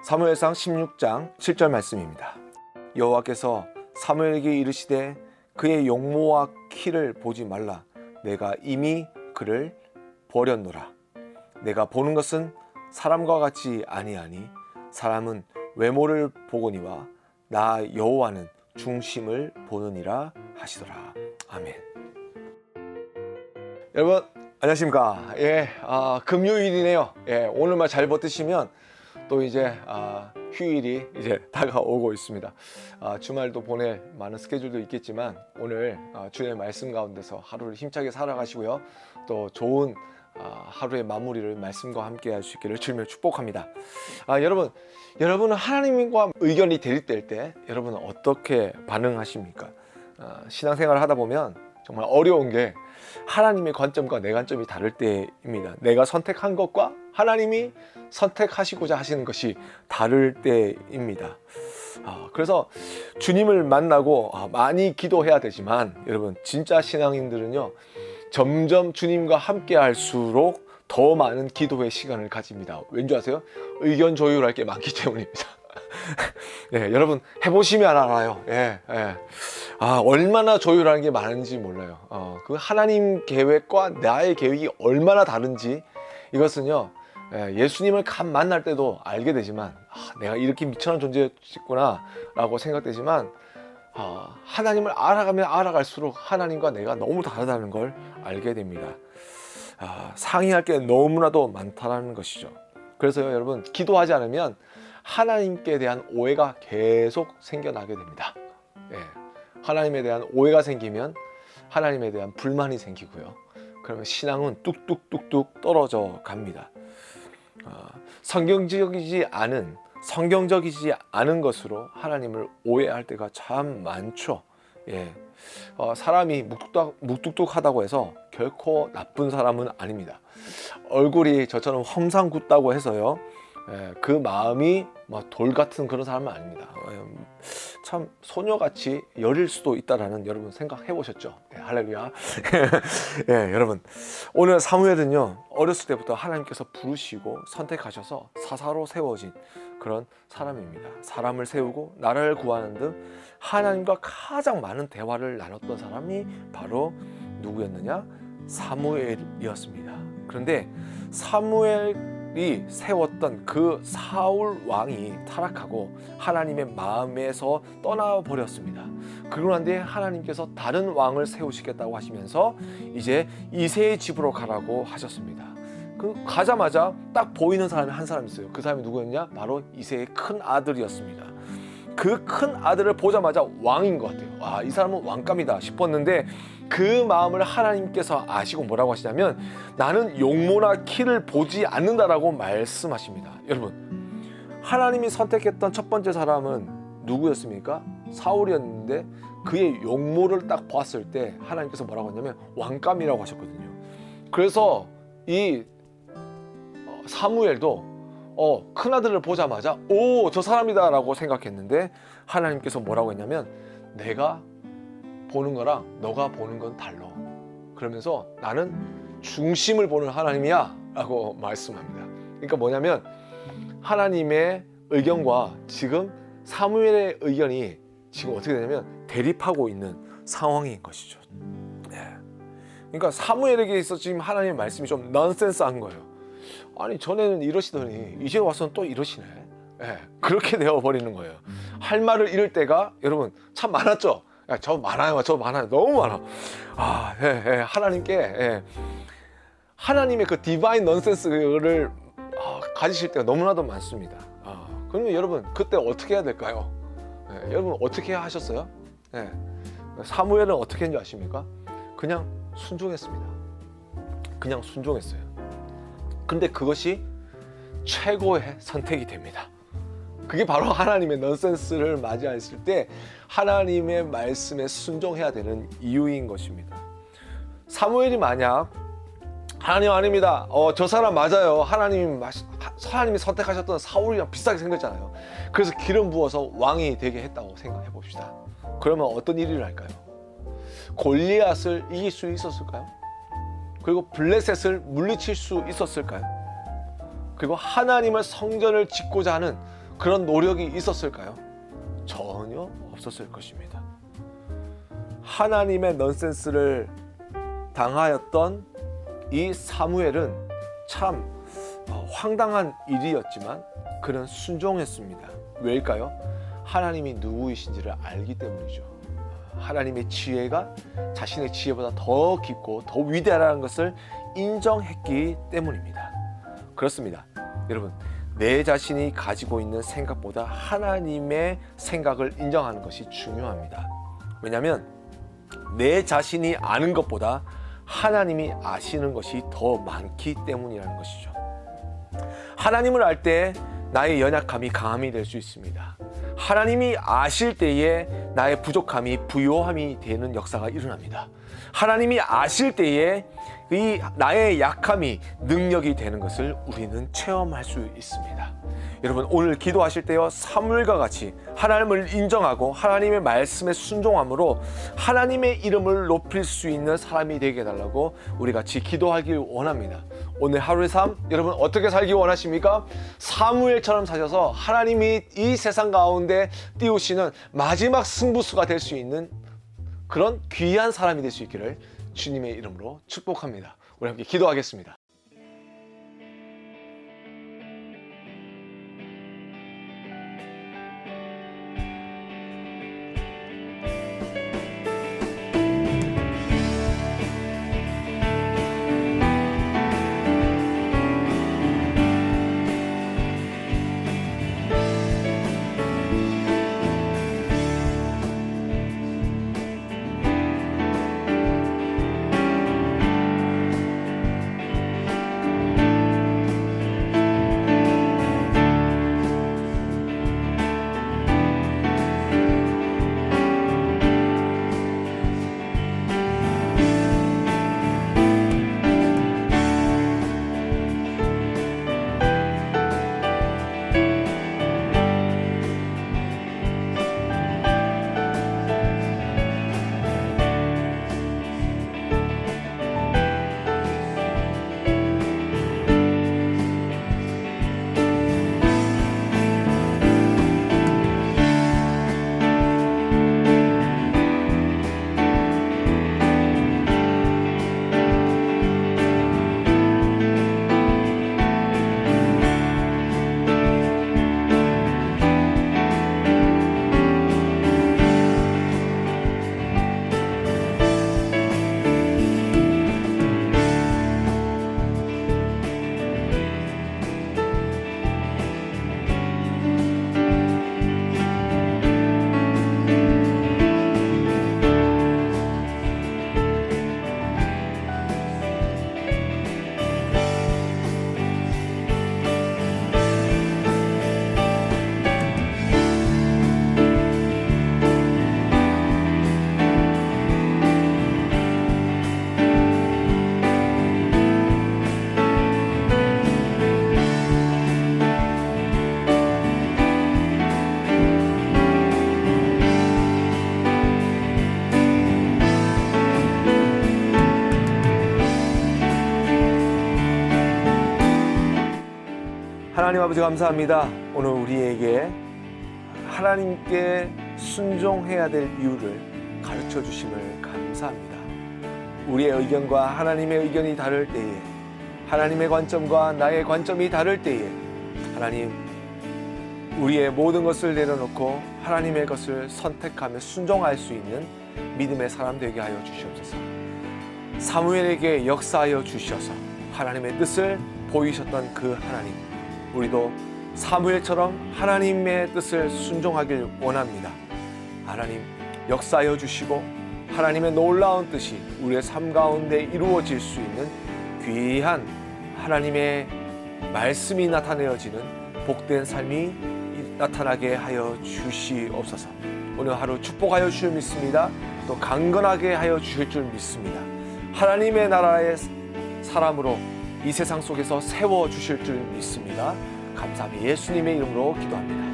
사무엘상 16장 7절 말씀입니다. 여호와께서 사무엘에게 이르시되 그의 용모와 키를 보지 말라. 내가 이미 그를 버렸노라. 내가 보는 것은 사람과 같이 아니하니 사람은 외모를 보거니와 나 여호와는 중심을 보느니라 하시더라. 아멘. 여러분 안녕하십니까? 금요일이네요. 오늘만 잘 버티시면 또 이제 휴일이 이제 다가오고 있습니다. 주말도 보낼 많은 스케줄도 있겠지만 오늘 주의 말씀 가운데서 하루를 힘차게 살아가시고요. 또 좋은 하루의 마무리를 말씀과 함께 할 수 있기를 주님을 축복합니다. 여러분은 하나님과 의견이 대립될 때 여러분은 어떻게 반응하십니까? 신앙생활을 하다 보면 정말 어려운 게 하나님의 관점과 내 관점이 다를 때입니다. 내가 선택한 것과 하나님이 선택하시고자 하시는 것이 다를 때입니다. 그래서 주님을 만나고 많이 기도해야 되지만 여러분 진짜 신앙인들은요 점점 주님과 함께 할수록 더 많은 기도의 시간을 가집니다. 왠지 아세요? 의견 조율할 게 많기 때문입니다. 여러분 해보시면 알아요. 얼마나 조율하는 게 많은지 몰라요. 그 하나님 계획과 나의 계획이 얼마나 다른지 이것은요 예수님을 간 만날 때도 알게 되지만 내가 이렇게 미천한 존재였구나 라고 생각되지만 하나님을 알아가면 알아갈수록 하나님과 내가 너무 다르다는 걸 알게 됩니다. 상의할 게 너무나도 많다는 것이죠. 그래서요 여러분 기도하지 않으면 하나님께 대한 오해가 계속 생겨나게 됩니다. 하나님에 대한 오해가 생기면 하나님에 대한 불만이 생기고요. 그러면 신앙은 뚝뚝뚝뚝 떨어져 갑니다. 성경적이지 않은 것으로 하나님을 오해할 때가 참 많죠. 사람이 묵뚝뚝하다고 해서 결코 나쁜 사람은 아닙니다. 얼굴이 저처럼 험상궂다고 해서요 그 마음이 돌 같은 그런 사람은 아닙니다. 참 소녀같이 여릴 수도 있다라는 여러분 생각해 보셨죠? 할렐루야. 여러분 오늘 사무엘은요 어렸을 때부터 하나님께서 부르시고 선택하셔서 사사로 세워진 그런 사람입니다. 사람을 세우고 나라를 구하는 등 하나님과 가장 많은 대화를 나눴던 사람이 바로 누구였느냐? 사무엘이었습니다. 그런데 사무엘이 세웠던 그 사울 왕이 타락하고 하나님의 마음에서 떠나버렸습니다. 그러고 난 뒤에 하나님께서 다른 왕을 세우시겠다고 하시면서 이제 이새의 집으로 가라고 하셨습니다. 가자마자 딱 보이는 사람이 한 사람 있어요. 그 사람이 누구였냐? 바로 이새의 큰 아들이었습니다. 그 큰 아들을 보자마자 왕인 것 같아요. 이 사람은 왕감이다 싶었는데 그 마음을 하나님께서 아시고 뭐라고 하시냐면 나는 용모나 키를 보지 않는다라고 말씀하십니다. 여러분 하나님이 선택했던 첫 번째 사람은 누구였습니까? 사울이었는데 그의 용모를 딱 봤을 때 하나님께서 뭐라고 했냐면 왕감이라고 하셨거든요. 그래서 이 사무엘도 큰아들을 보자마자 저 사람이다 라고 생각했는데 하나님께서 뭐라고 했냐면 내가 보는 거랑 너가 보는 건 달라. 그러면서 나는 중심을 보는 하나님이야 라고 말씀합니다. 그러니까 뭐냐면 하나님의 의견과 지금 사무엘의 의견이 지금 어떻게 되냐면 대립하고 있는 상황인 것이죠. 그러니까 사무엘에게 있어 지금 하나님의 말씀이 좀 넌센스한 거예요. 아니 전에는 이러시더니 이제 와서는 또 이러시네. 그렇게 되어버리는 거예요. 할 말을 잃을 때가 여러분 참 많았죠. 저 많아요. 너무 많아. 하나님께 하나님의 그 디바인 넌센스를 가지실 때가 너무나도 많습니다. 그러면 여러분 그때 어떻게 해야 될까요? 여러분 어떻게 하셨어요? 사무엘은 어떻게 했는지 아십니까? 그냥 순종했습니다. 그냥 순종했어요. 근데 그것이 최고의 선택이 됩니다. 그게 바로 하나님의 넌센스를 맞이했을 때 하나님의 말씀에 순종해야 되는 이유인 것입니다. 사무엘이 만약 하나님 아닙니다. 저 사람 맞아요. 하나님이 선택하셨던 사울이랑 비슷하게 생겼잖아요. 그래서 기름 부어서 왕이 되게 했다고 생각해 봅시다. 그러면 어떤 일을 할까요? 골리앗을 이길 수 있었을까요? 그리고 블레셋을 물리칠 수 있었을까요? 그리고 하나님의 성전을 짓고자 하는 그런 노력이 있었을까요? 전혀 없었을 것입니다. 하나님의 넌센스를 당하였던 이 사무엘은 참 황당한 일이었지만 그는 순종했습니다. 왜일까요? 하나님이 누구이신지를 알기 때문이죠. 하나님의 지혜가 자신의 지혜보다 더 깊고 더 위대하다는 것을 인정했기 때문입니다. 그렇습니다. 여러분, 내 자신이 가지고 있는 생각보다 하나님의 생각을 인정하는 것이 중요합니다. 왜냐하면 내 자신이 아는 것보다 하나님이 아시는 것이 더 많기 때문이라는 것이죠. 하나님을 알 때 나의 연약함이 강함이 될 수 있습니다. 하나님이 아실 때에 나의 부족함이 부요함이 되는 역사가 일어납니다. 하나님이 아실 때에 이 나의 약함이 능력이 되는 것을 우리는 체험할 수 있습니다. 여러분, 오늘 기도하실 때요, 사무엘과 같이 하나님을 인정하고 하나님의 말씀에 순종함으로 하나님의 이름을 높일 수 있는 사람이 되게 해달라고 우리 같이 기도하길 원합니다. 오늘 하루의 삶, 여러분 어떻게 살기 원하십니까? 사무엘처럼 사셔서 하나님이 이 세상 가운데 띄우시는 마지막 승부수가 될 수 있는 그런 귀한 사람이 될 수 있기를 주님의 이름으로 축복합니다. 우리 함께 기도하겠습니다. 하나님 아버지 감사합니다. 오늘 우리에게 하나님께 순종해야 될 이유를 가르쳐 주심을 감사합니다. 우리의 의견과 하나님의 의견이 다를 때에, 하나님의 관점과 나의 관점이 다를 때에 하나님, 우리의 모든 것을 내려놓고 하나님의 것을 선택하며 순종할 수 있는 믿음의 사람 되게 하여 주시옵소서. 사무엘에게 역사하여 주셔서 하나님의 뜻을 보이셨던 그 하나님, 우리도 사무엘처럼 하나님의 뜻을 순종하길 원합니다. 하나님, 역사하여 주시고 하나님의 놀라운 뜻이 우리의 삶 가운데 이루어질 수 있는 귀한 하나님의 말씀이 나타내어지는 복된 삶이 나타나게 하여 주시옵소서. 오늘 하루 축복하여 주실 믿습니다. 또 강건하게 하여 주실 줄 믿습니다. 하나님의 나라의 사람으로 이 세상 속에서 세워주실 줄 믿습니다. 감사합니다. 예수님의 이름으로 기도합니다.